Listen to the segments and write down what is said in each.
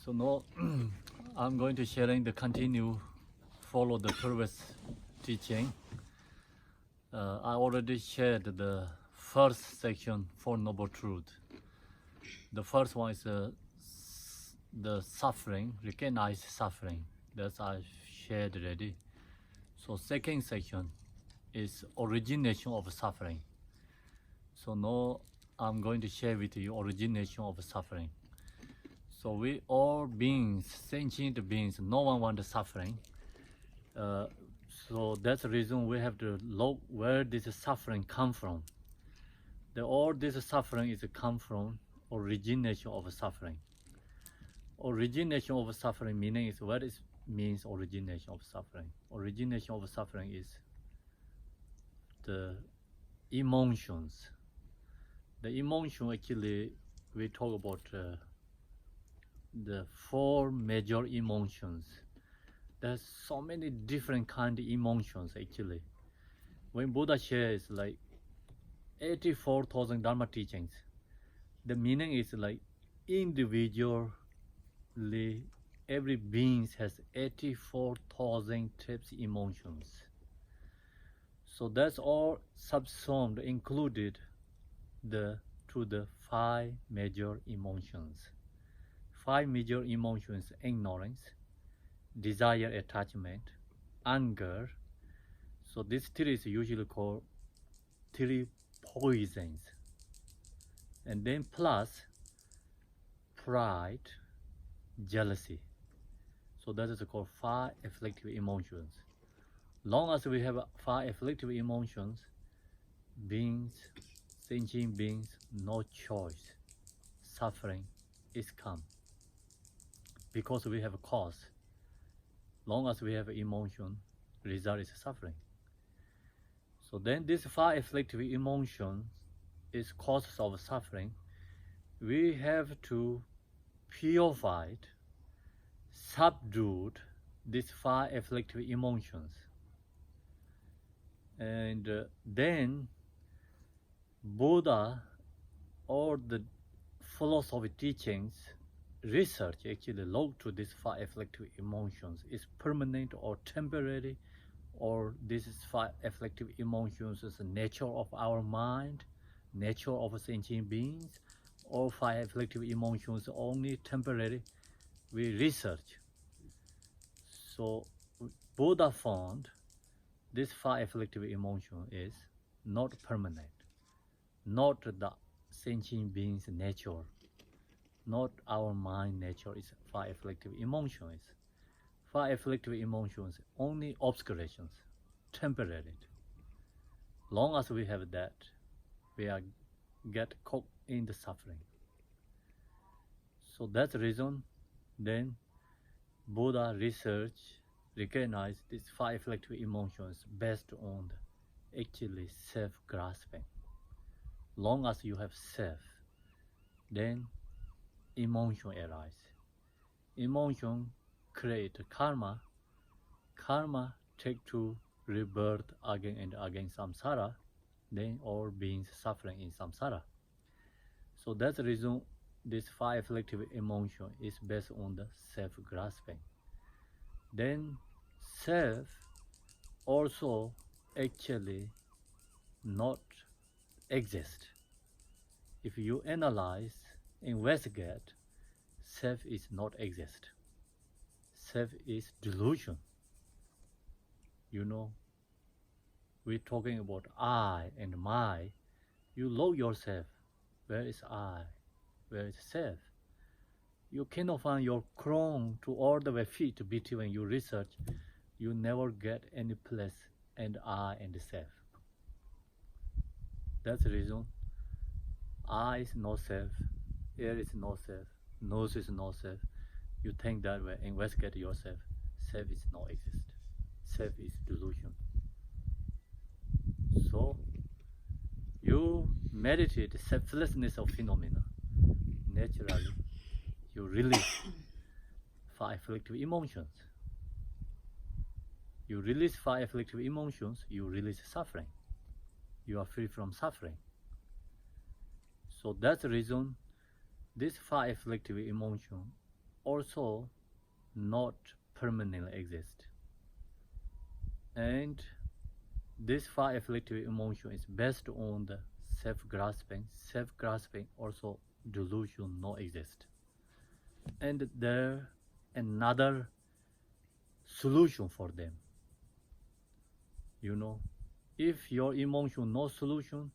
So now I'm going to sharing the continue follow the previous teaching. I already shared the first section for Noble Truth. The first one is the suffering, recognize suffering. That's I shared already. So second section is origination of suffering. So now I'm going to share with you origination of suffering. So we all beings, sentient beings, no one wants suffering. So that's the reason we have to look where this suffering come from. All this suffering is come from origination of suffering. Origination of suffering meaning is what it means origination of suffering. Origination of suffering is the emotions. The emotion actually we talk about the four major emotions. There's so many different kind of emotions actually. When Buddha shares like 84,000 Dharma teachings, the meaning is like individually every being has 84,000 types of emotions. So that's all subsumed included to the five major emotions. Five major emotions: ignorance, desire, attachment, anger. So these three is usually called three poisons. And then plus pride, jealousy. So that is called five afflictive emotions. Long as we have five afflictive emotions, beings, sentient beings, no choice. Suffering is come. Because we have a cause. Long as we have emotion, result is suffering. So then this five afflictive emotions is causes of suffering. We have to purify, subdue these five afflictive emotions. And then Buddha or the philosophy teachings research actually look to these five afflictive emotions. Is permanent or temporary, or this is five afflictive emotions is the nature of our mind, nature of sentient beings, or five afflictive emotions only temporary. We research. So Buddha found this five afflictive emotion is not permanent, not the sentient being's nature, not our mind nature is five afflictive emotions. Five afflictive emotions only obscurations, temporary. Long as we have that, we are get caught in the suffering. So that's the reason then Buddha research recognize these five afflictive emotions based on actually self-grasping. Long as you have self, then emotion arise. Emotion create karma. Karma take to rebirth again and again samsara. Then all beings suffering in samsara. So that's the reason this five afflictive emotion is based on the self-grasping. Then self also actually not exist. If you analyze, investigate, self is not exist. Self is delusion. You know, we're talking about I and my. You know yourself. Where is I? Where is self? You cannot find your crown to all the way fit between you research. You never get any place and I and self. That's the reason I is no self, air is no self, nose is no self. You think that way, investigate yourself. Self is not exist. Self is delusion. So you meditate selflessness of phenomena. Naturally, you release five afflictive emotions. You release five afflictive emotions, you release suffering. You are free from suffering. So that's the reason this five afflictive emotion also not permanently exist. And this five afflictive emotion is based on the self-grasping. Self-grasping also delusion not exist. And there another solution for them. You know, if your emotion no solution,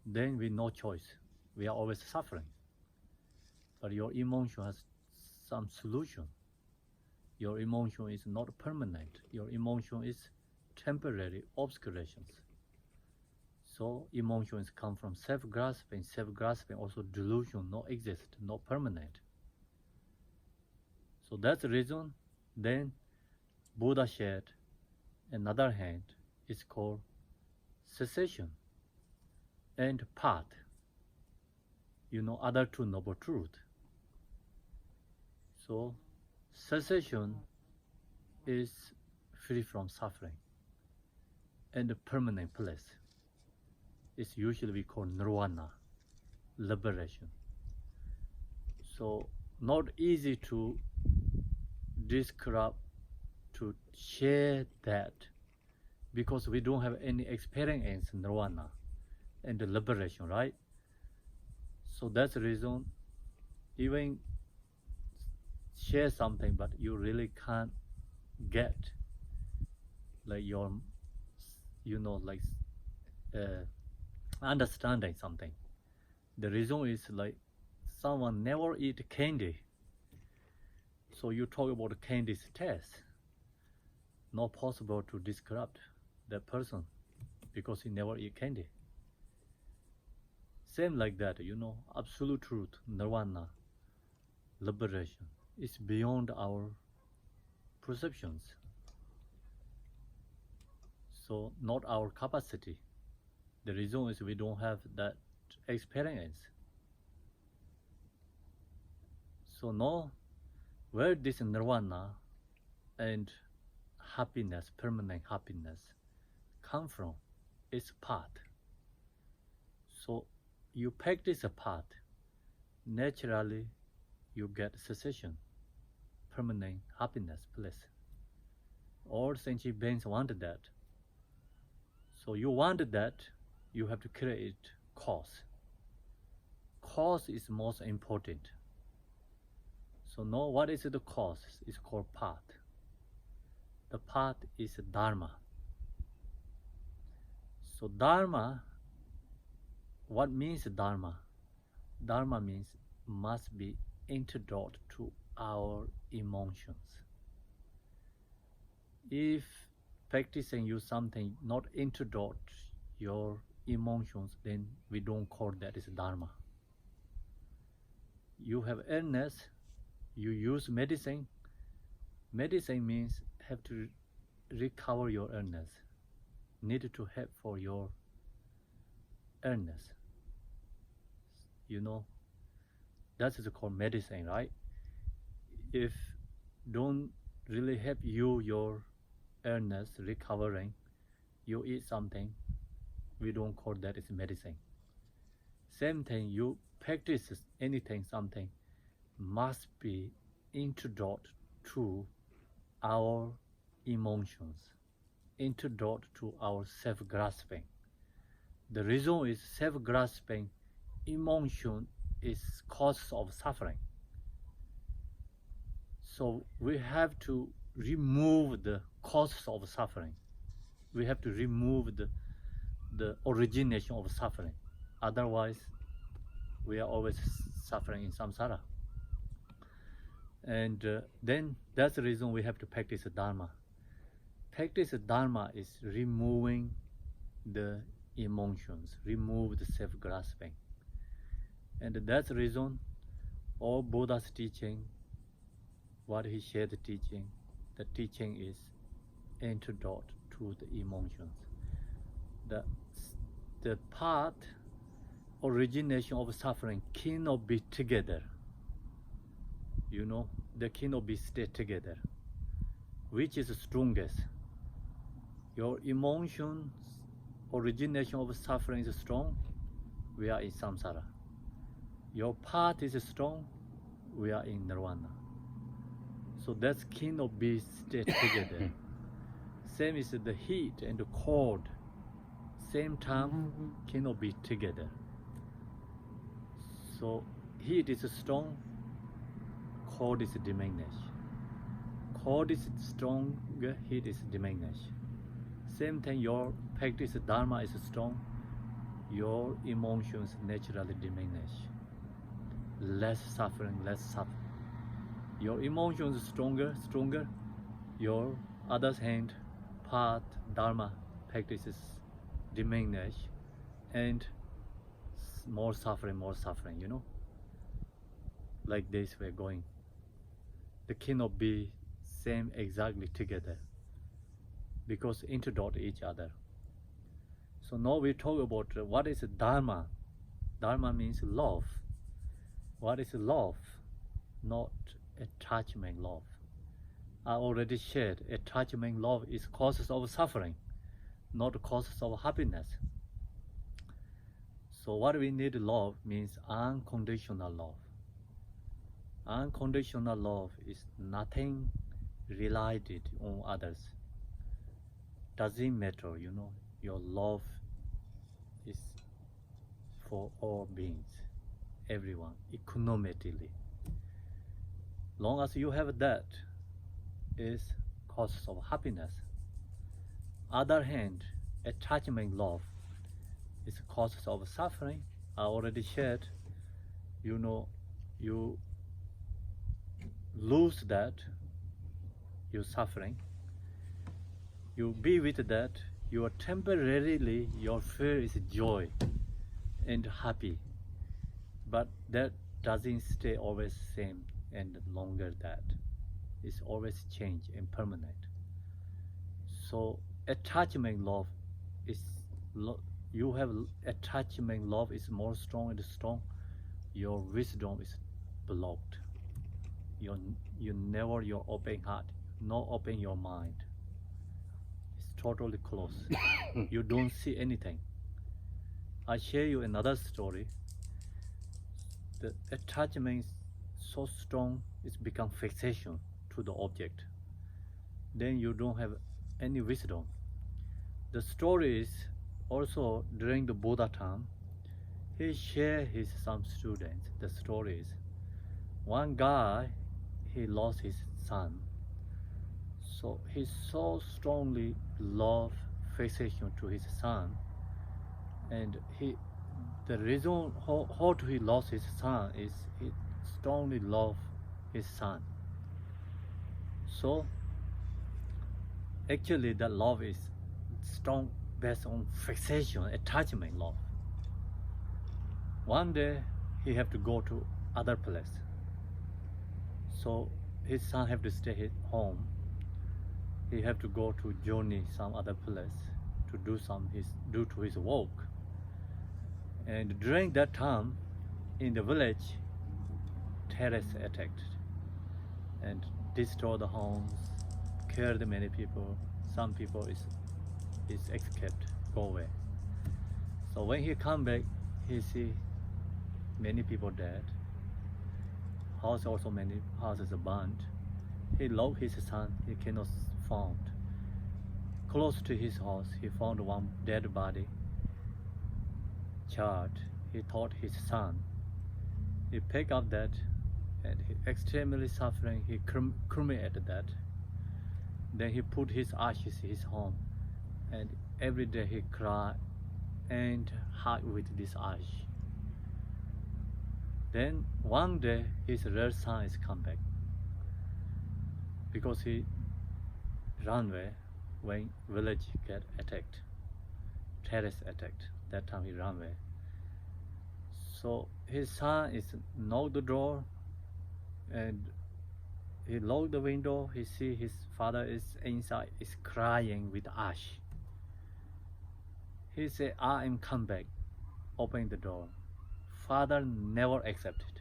then we no choice. We are always suffering. But your emotion has some solution. Your emotion is not permanent. Your emotion is temporary obscurations. So emotions come from self-grasping. Self-grasping also delusion not exist, not permanent. So that's the reason then Buddha said another hand is called cessation and path. You know, other two noble truth. So cessation is free from suffering and a permanent place. It's usually we call nirvana, liberation. So not easy to describe, to share that, because we don't have any experience in nirvana and the liberation, right? So that's the reason even share something, but you really can't get like your, you know, like understanding something. The reason is like someone never eat candy, so you talk about candy's taste, not possible to describe that person because he never eat candy. Same like that, you know, absolute truth, nirvana, liberation is beyond our perceptions. So not our capacity. The reason is we don't have that experience. So now, where this nirvana and happiness, permanent happiness, come from? It's path. So you practice a path, naturally you get cessation, permanent happiness, bliss. All sentient beings want that. So you want that, you have to create cause. Cause is most important. So now what is the cause? It's called path. The path is dharma. So dharma, what means dharma? Dharma means must be antidote to our emotions. If practicing you something not antidote your emotions, then we don't call that is dharma. You have illness, you use medicine. Medicine means have to recover your illness, need to help for your illness. You know, that is called medicine, right? If don't really help you your illness recovering, you eat something, we don't call that is medicine. Same thing, you practice anything, something must be antidote to our emotions, antidote to our self-grasping. The reason is self-grasping emotion is cause of suffering. So we have to remove the causes of suffering. We have to remove the origination of suffering. Otherwise, we are always suffering in samsara. And then that's the reason we have to practice dharma. Practice dharma is removing the emotions, remove the self-grasping. And that's the reason all Buddha's teaching, what he shared the teaching is antidote to the emotions. The path, origination of suffering cannot be together. You know, they cannot be stay together. Which is strongest? Your emotions, origination of suffering is strong, we are in samsara. Your path is strong, we are in nirvana. So that's kin of bees stay together. Same is the heat and the cold. Same time, cannot be together. So heat is strong, cold is diminished. Cold is stronger, heat is diminished. Same thing, your practice dharma is strong, your emotions naturally diminish. Less suffering, less suffering. Your emotions stronger, your other hand, path, dharma practices diminish, and more suffering, you know. Like this we're going. They cannot be same exactly together because interdot each other. So now we talk about what is dharma. Dharma means love. What is love? Not attachment love. I already shared attachment love is causes of suffering, not causes of happiness. So what we need love means unconditional love. Unconditional love is nothing related on others. Doesn't matter, you know, your love is for all beings, everyone, economically. Long as you have that, is causes of happiness. Other hand, attachment love is causes of suffering. I already shared, you know, you lose that, you're suffering. You be with that, you are temporarily, your fear is joy and happy. But that doesn't stay always same and longer that. It's always change and permanent. So attachment love is, you have attachment love is more strong and strong. Your wisdom is blocked. You never your open heart, no open your mind. It's totally closed. You don't see anything. I share you another story. The attachment is so strong, it's become fixation to the object. Then you don't have any wisdom. The story is also during the Buddha time, he shared his some students. The story is one guy, he lost his son. So he so strongly loved fixation to his son, and the reason how he lost his son is he strongly loved his son. So actually that love is strong based on fixation, attachment love. One day he have to go to other place. So his son have to stay at home. He have to go to journey some other place to do to his work. And during that time, in the village, terrorists attacked and destroyed the homes, killed many people. Some people is escaped, go away. So when he come back, he see many people dead. House also many houses burned. He lost his son. He cannot found. Close to his house, he found one dead body. Child, he thought his son. He picked up that, and he extremely suffering. He cremated that. Then he put his ashes in his home, and every day he cried and hug with this ash. Then one day his real son is come back because he ran away when village get attacked, terrorist attacked. That time he ran away. So his son is knocked the door, and he locked the window. He see his father is inside, is crying with ash. He said, "I am come back." Open the door. Father never accepted.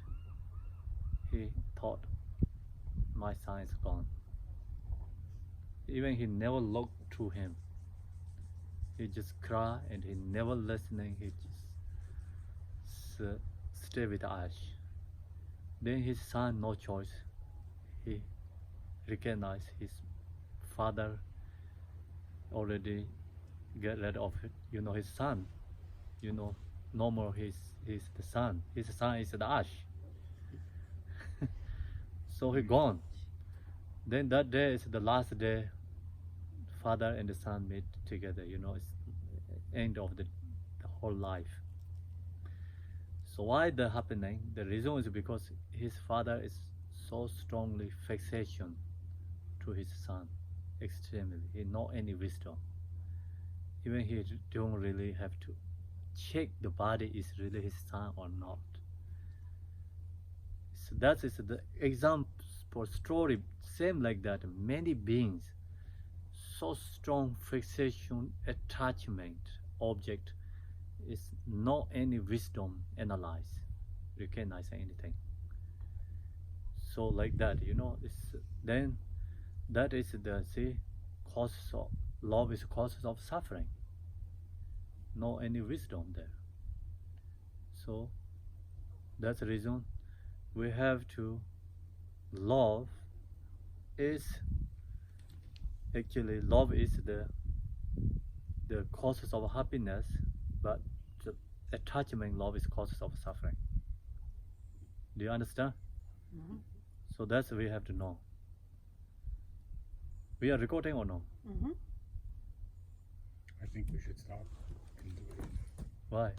He thought, my son is gone. Even he never looked to him. He just cried and he never listening. He just stay with ash. Then his son, no choice. He recognize his father already get rid of it, his son. No more he's the son. His son is the ash. So he gone. Then that day is the last day father and the son meet together, it's end of the whole life. So why that happening? The reason is because his father is so strongly fixation to his son, extremely. He not any wisdom. Even he don't really have to check the body is really his son or not. So that is the example story, same like that. Many beings, so strong fixation, attachment, object is not any wisdom analyze, recognize anything. So like that, it's then that is the causes of love is causes of suffering. No any wisdom there. So that's the reason we have to love is actually love is the causes of happiness, but the attachment love is causes of suffering. Do you understand? Mm-hmm. So that's we have to know. We are recording or no? Mm-hmm. I think we should stop and do it. Why?